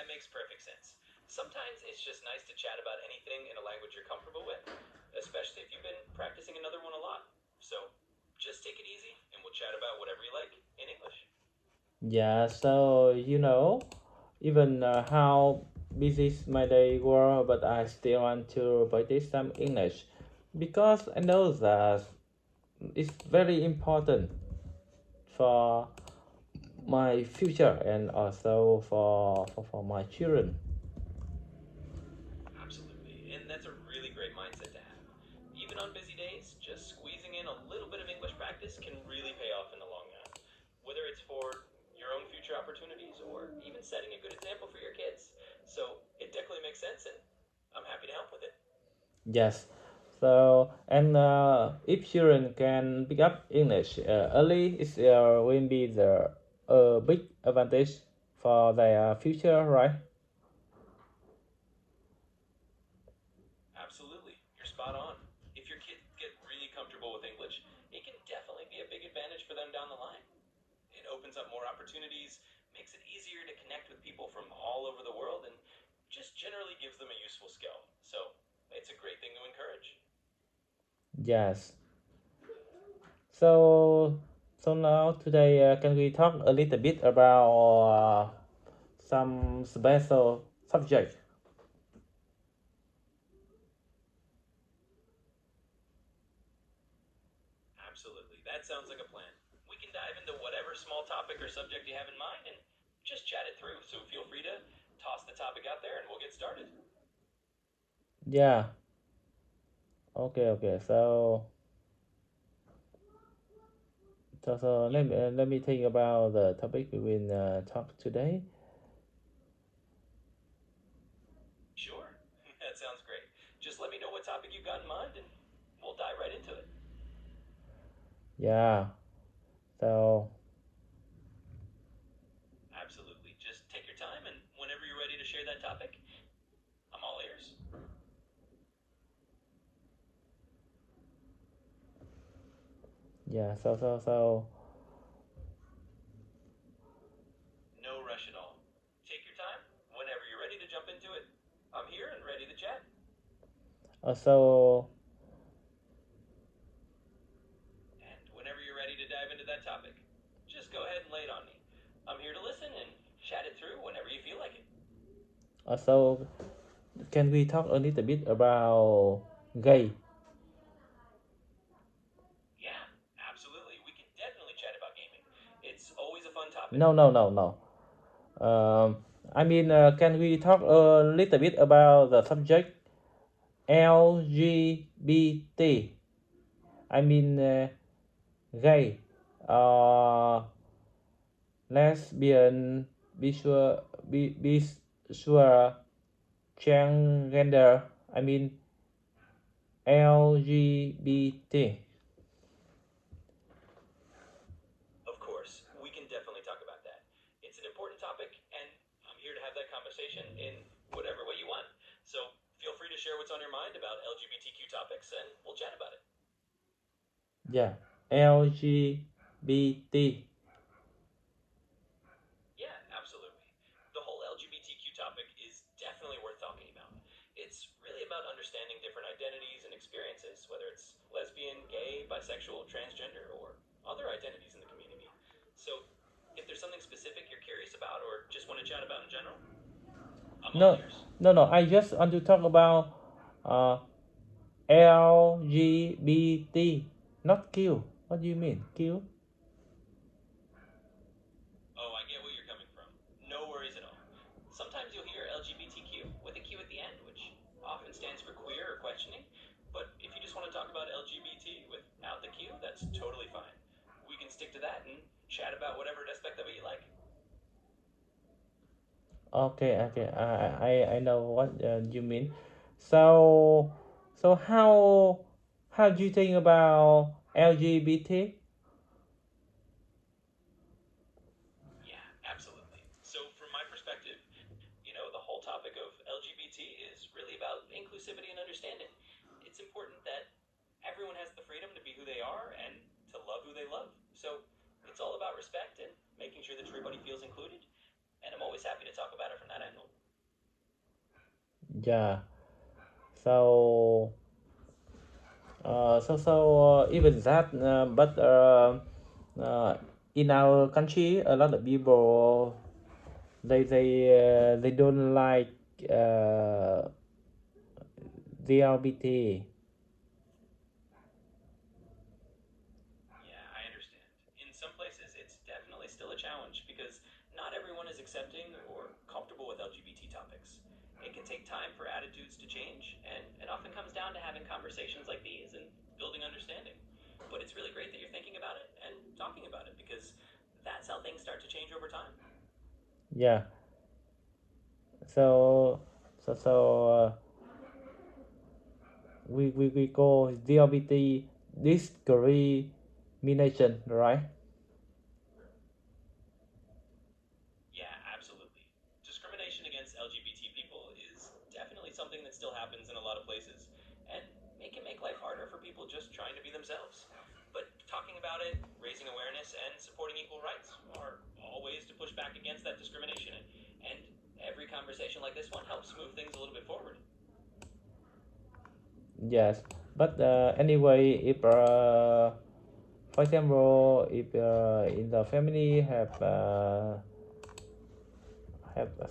that makes perfect sense. Sometimes it's just nice to chat about anything in a language you're comfortable with, especially if you've been practicing another one a lot. So just take it easy and we'll chat about whatever you like in English. Yeah, so even how busy my day were, but I still want to practice some English because I know that it's very important for my future and also for my children. Absolutely. And that's a really great mindset to have. Even on busy days, just squeezing in a little bit of English practice can really pay off in the long run. Whether it's for your own future opportunities or even setting a good example for your kids. So it definitely makes sense, and I'm happy to help with it. Yes. So and if children can pick up English early, it will be the big advantage for their future, right? Absolutely. You're spot on. If your kids get really comfortable with English, it can definitely be a big advantage for them down the line. It opens up more opportunities, makes it easier to connect with people from all over the world, and just generally gives them a useful skill. So it's a great thing to encourage. Yes. So so now today, can we talk a little bit about some special subject? Absolutely. That sounds like a plan. We can dive into whatever small topic or subject you have in mind and just chat it through. So feel free to toss the topic out there and we'll get started. Yeah. Okay. Okay. So let me think about the topic we will talk today. Sure. That sounds great. Just let me know what topic you got in mind and we'll dive right into it. Yeah. So Absolutely. Just take your time and whenever you're ready to share that topic, I'm all ears. yeah. So No rush at all. Take your time. Whenever you're ready to jump into it, I'm here and ready to chat. so And whenever you're ready to dive into that topic, just go ahead and lay it on me. I'm here to listen and chat it through whenever you feel like it. so can we talk a little bit about gay? Yeah, absolutely. We can definitely chat about gaming. It's always a fun topic. No. Um, can we talk a little bit about the subject LGBT? I mean, gay, uh, lesbian, bisexual, bisexual, transgender. I mean, LGBT. Of course, we can definitely talk about that. It's an important topic, and I'm here to have that conversation in whatever way you want. So feel free to share what's on your mind about LGBTQ topics, and we'll chat about it. Yeah, LGBT. Yeah, absolutely. The whole LGBTQ topic is definitely worth talking about. It's really about understanding different identities and experiences, whether it's lesbian, gay, bisexual, transgender, or other identities in the community. So, if there's something specific you're curious about or just want to chat about in general, I'm all No, ears. no. I just want to talk about uh, LGBT, not Q. What do you mean, Q? Oh, I get where you're coming from. No worries at all. Sometimes you'll hear LGBTQ with a Q at the end, which often stands for queer or questioning. But if you just want to talk about LGBT without the Q, that's totally fine. We can stick to that and chat about whatever aspect of it you like. Okay. I know what you mean. So, so how do you think about LGBT? Yeah, absolutely. So, from my perspective, the whole topic of LGBT is really about inclusivity and understanding. It's important that everyone has the freedom to be who they are and to love who they love. So, it's all about respect and making sure that everybody feels included. And I'm always happy happy to talk about it from that angle. Yeah. So even that, but uh, in our country, a lot of people they don't like uh, DLBT. Yeah, I understand. In some places, it's definitely still a challenge because not everyone is accepting or comfortable with LGBT topics. It can take time for attitudes to change, and it often comes down to having conversations like these and building understanding. But it's really great that you're thinking about it and talking about it because that's how things start to change over time. Yeah. So we call DLBT discrimination, right? Yeah, absolutely. Discrimination against LGBT people is definitely something that still happens in a lot of places, and it can make life harder for people just trying to be themselves. But talking about it, raising awareness, and supporting equal rights are all ways to push back against that discrimination. And every conversation like this one helps move things a little bit forward. Yes. But anyway, if for example, if in the family have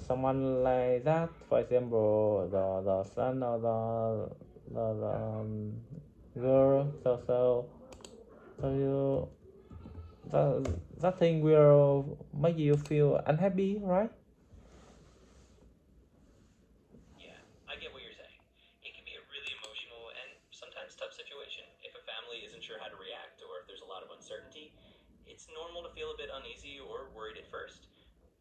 someone like that, for example, the son or the girl, so you that thing will make you feel unhappy, right? Yeah, I get what you're saying. It can be a really emotional and sometimes tough situation if a family isn't sure how to react or if there's a lot of uncertainty. It's normal to feel a bit uneasy or worried at first,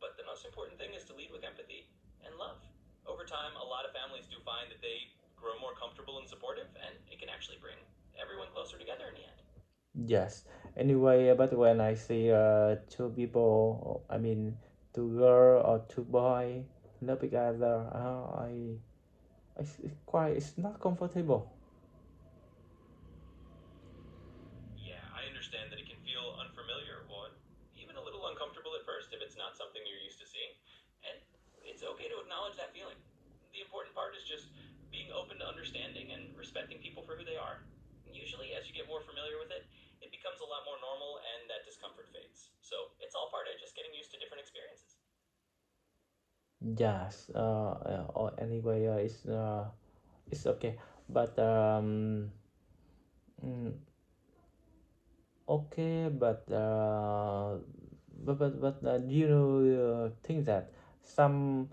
but the most important thing is to lead with empathy and love. Over time, a lot of families do find that they grow more comfortable and supportive, and it can actually bring everyone closer together in the end. Yes. Anyway, but when I see two people, I mean, two girl or two boy love each other, it's quite it's not comfortable. Yeah, I understand that it can feel unfamiliar or even a little uncomfortable at first if it's not something you're used to seeing. And it's okay to acknowledge that feeling. The important part is just being open to understanding and respecting people for who they are. Usually, as you get more familiar with it, it becomes a lot more normal and that discomfort fades. So it's all part of just getting used to different experiences. Yes. Or anyway, it's okay. But mm, okay, do you think that some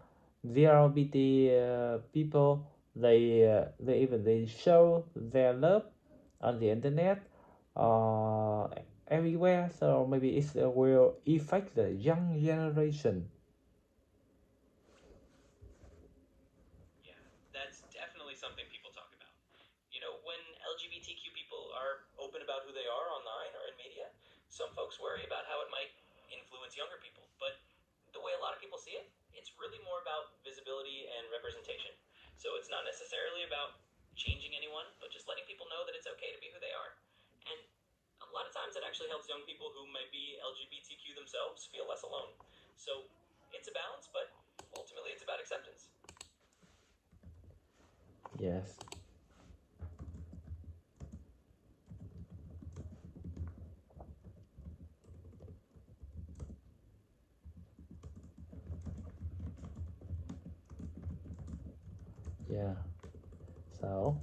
ZLBT people they even they show their love on the internet uh, everywhere, so maybe it will affect the young generation. Yeah, that's definitely something people talk about. You know, when LGBTQ people are open about who they are online or in media, some folks worry about how it might influence younger people. But the way a lot of people see it, it's really more about visibility and representation. So it's not necessarily about changing anyone, but just letting people know that it's okay to be who they are. And a lot of times it actually helps young people who might be LGBTQ themselves feel less alone. So it's a balance, but ultimately it's about acceptance. Yes. Yeah. So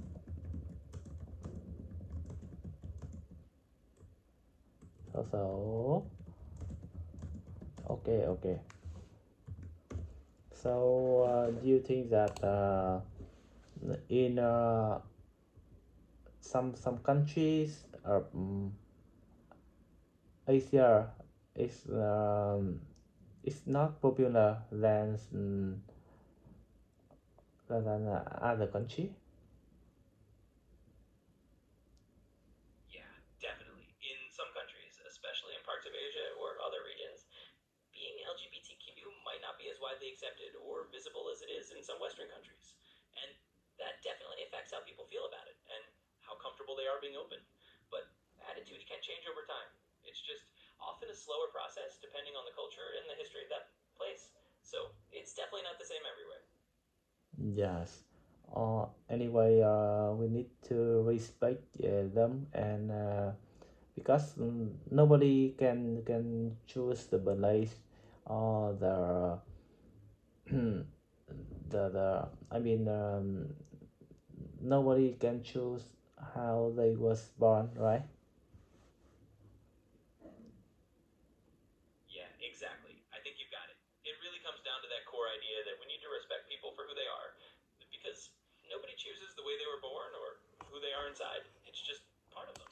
so okay. So do you think that in some countries Asia is not popular than other country. Yeah, definitely. In some countries, especially in parts of Asia or other regions, being LGBTQ might not be as widely accepted or visible as it is in some Western countries. And that definitely affects how people feel about it and how comfortable they are being open. But attitudes can change over time. It's just often a slower process depending on the culture and the history of that place. So it's same everywhere. Yes. Anyway, we need to respect them, and because nobody can choose the place or the I mean nobody can choose how they was born, right? Yeah, exactly. I think you've got it. It really comes down to that core idea that we need to respect people for who they are, because nobody chooses the way they were born or who they are inside. It's just part of them.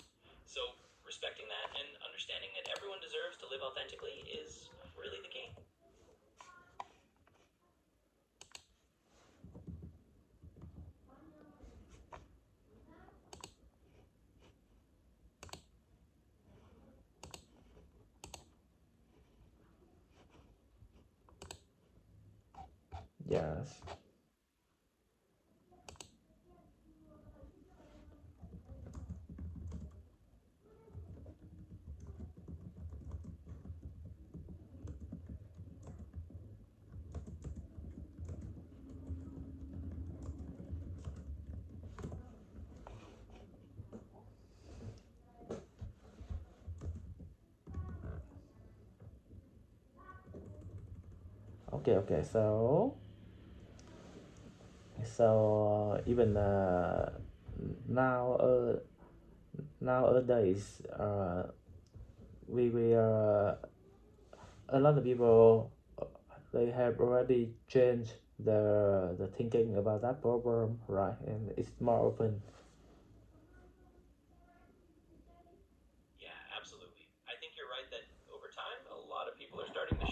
So, respecting that and understanding that everyone deserves to live authentically is really the key. Yes. Okay, okay. So even now nowadays we a lot of people they have already changed the thinking about that problem, right? And it's more open.